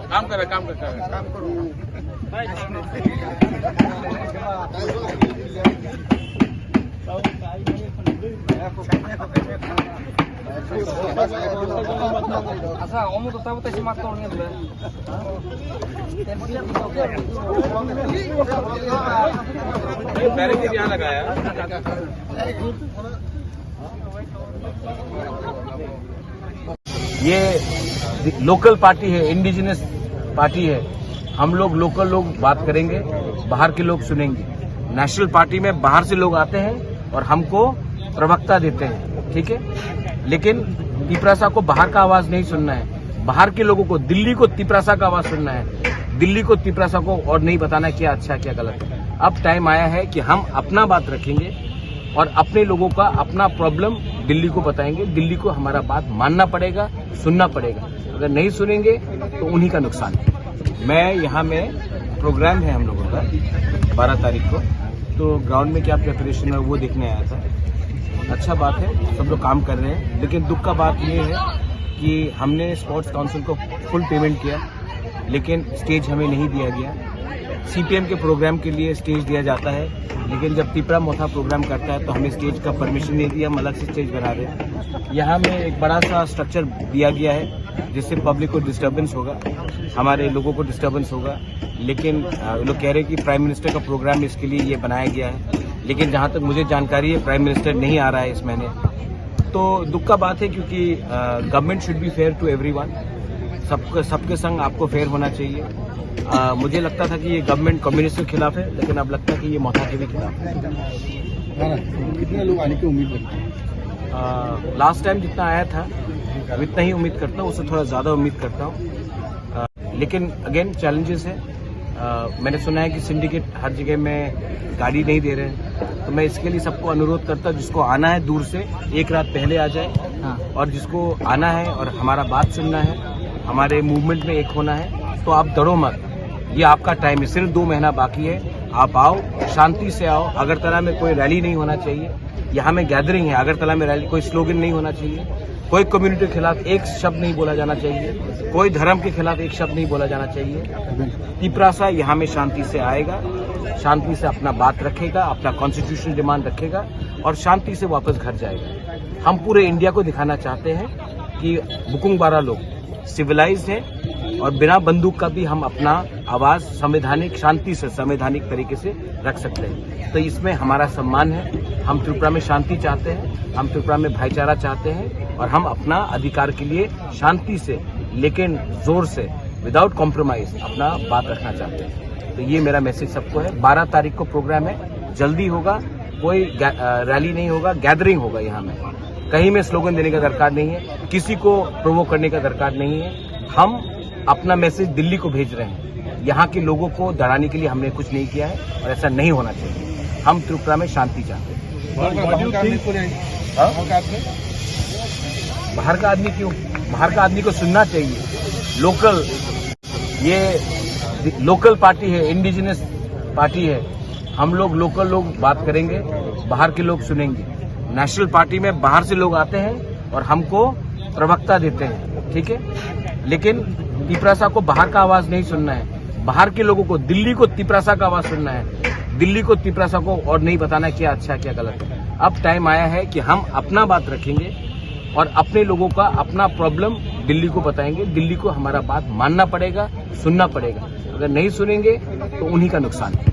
काम कर अच्छा अमुक तब तक सीमा तोड़ बैरिकेड यहाँ लगाया। ये लोकल पार्टी है, इंडिजिनस पार्टी है। हम लोग लोकल लोग बात करेंगे, बाहर के लोग सुनेंगे। नेशनल पार्टी में बाहर से लोग आते हैं और हमको प्रवक्ता देते हैं, ठीक है। लेकिन तिपरासा को बाहर का आवाज नहीं सुनना है, बाहर के लोगों को, दिल्ली को तिपरासा का आवाज सुनना है, दिल्ली को तिपरासा को और नहीं बताना क्या अच्छा क्या गलत है। अब टाइम आया है कि हम अपना बात रखेंगे और अपने लोगों का अपना प्रॉब्लम दिल्ली को बताएंगे। दिल्ली को हमारा बात मानना पड़ेगा, सुनना पड़ेगा। अगर नहीं सुनेंगे तो उन्हीं का नुकसान है। मैं यहाँ में प्रोग्राम है हम लोगों का 12 तारीख को, तो ग्राउंड में क्या प्रिपरेशन है वो देखने आया था। अच्छा बात है, सब लोग काम कर रहे हैं। लेकिन दुख का बात ये है कि हमने स्पोर्ट्स काउंसिल को फुल पेमेंट किया, लेकिन स्टेज हमें नहीं दिया गया। सीपीएम के प्रोग्राम के लिए स्टेज दिया जाता है, लेकिन जब तिपरा मोथा प्रोग्राम करता है तो हमें स्टेज का परमिशन नहीं दिया, हम अलग से स्टेज बना रहे हैं। यहाँ में एक बड़ा सा स्ट्रक्चर दिया गया है जिससे पब्लिक को डिस्टर्बेंस होगा, हमारे लोगों को डिस्टर्बेंस होगा। लेकिन लोग कह रहे हैं कि प्राइम मिनिस्टर का प्रोग्राम इसके लिए ये बनाया गया है, लेकिन जहाँ तक मुझे जानकारी है प्राइम मिनिस्टर नहीं आ रहा है इस महीने। तो दुख का बात है, क्योंकि government should be fair to everyone. सबके संग आपको फेयर होना चाहिए। मुझे लगता था कि ये गवर्नमेंट कम्युनिस्ट के खिलाफ है, लेकिन अब लगता है कि ये मोथा के भी खिलाफ है। कितने लोग आने की उम्मीद करते हैं? लास्ट टाइम जितना आया था इतना ही उम्मीद करता हूँ, उससे थोड़ा ज़्यादा उम्मीद करता हूँ। लेकिन अगेन चैलेंजेस है। मैंने सुना है कि सिंडिकेट हर जगह में गाड़ी नहीं दे रहे हैं, तो मैं इसके लिए सबको अनुरोध करता हूँ, जिसको आना है दूर से एक रात पहले आ जाए, और जिसको आना है और हमारा बात सुनना है, हमारे मूवमेंट में एक होना है, तो आप डरो मत। ये आपका टाइम है, सिर्फ 2 महीना बाकी है। आप आओ, शांति से आओ। अगरतला में कोई रैली नहीं होना चाहिए, यहाँ में गैदरिंग है। अगरतला में रैली, कोई स्लोगन नहीं होना चाहिए, कोई कम्युनिटी के खिलाफ एक शब्द नहीं बोला जाना चाहिए, कोई धर्म के खिलाफ एक शब्द नहीं बोला जाना चाहिए। तिपरासा यहाँ में शांति से आएगा, शांति से अपना बात रखेगा, अपना कॉन्स्टिट्यूशनल डिमांड रखेगा और शांति से वापस घर जाएगा। हम पूरे इंडिया को दिखाना चाहते हैं कि बुकुंग बारा लोग सिविलाइज्ड हैं और बिना बंदूक का भी हम अपना आवाज संवैधानिक शांति से, संवैधानिक तरीके से रख सकते हैं। तो इसमें हमारा सम्मान है। हम त्रिपुरा में शांति चाहते हैं, हम त्रिपुरा में भाईचारा चाहते हैं और हम अपना अधिकार के लिए शांति से, लेकिन जोर से, विदाउट कॉम्प्रोमाइज अपना बात रखना चाहते हैं। तो ये मेरा मैसेज सबको है। 12 तारीख को प्रोग्राम है, जल्दी होगा। कोई रैली नहीं होगा, गैदरिंग होगा। यहाँ में कहीं में स्लोगन देने का दरकार नहीं है, किसी को प्रोवोक करने का दरकार नहीं है। हम अपना मैसेज दिल्ली को भेज रहे हैं। यहाँ के लोगों को डराने के लिए हमने कुछ नहीं किया है और ऐसा नहीं होना चाहिए। हम त्रिपुरा में शांति चाहते हैं। बाहर का आदमी क्यों? बाहर का आदमी को सुनना चाहिए। ये लोकल पार्टी है, इंडिजिनस पार्टी है। हम लोग लोकल लोग बात करेंगे, बाहर के लोग सुनेंगे। नेशनल पार्टी में बाहर से लोग आते हैं और हमको प्रवक्ता देते हैं, ठीक है। लेकिन तिपरासा को बाहर का आवाज नहीं सुनना है, बाहर के लोगों को, दिल्ली को तिपरासा का आवाज सुनना है, दिल्ली को तिपरासा को और नहीं बताना क्या अच्छा क्या गलत है। अब टाइम आया है कि हम अपना बात रखेंगे और अपने लोगों का अपना प्रॉब्लम दिल्ली को बताएंगे। दिल्ली को हमारा बात मानना पड़ेगा, सुनना पड़ेगा। अगर नहीं सुनेंगे तो उन्हीं का नुकसान है।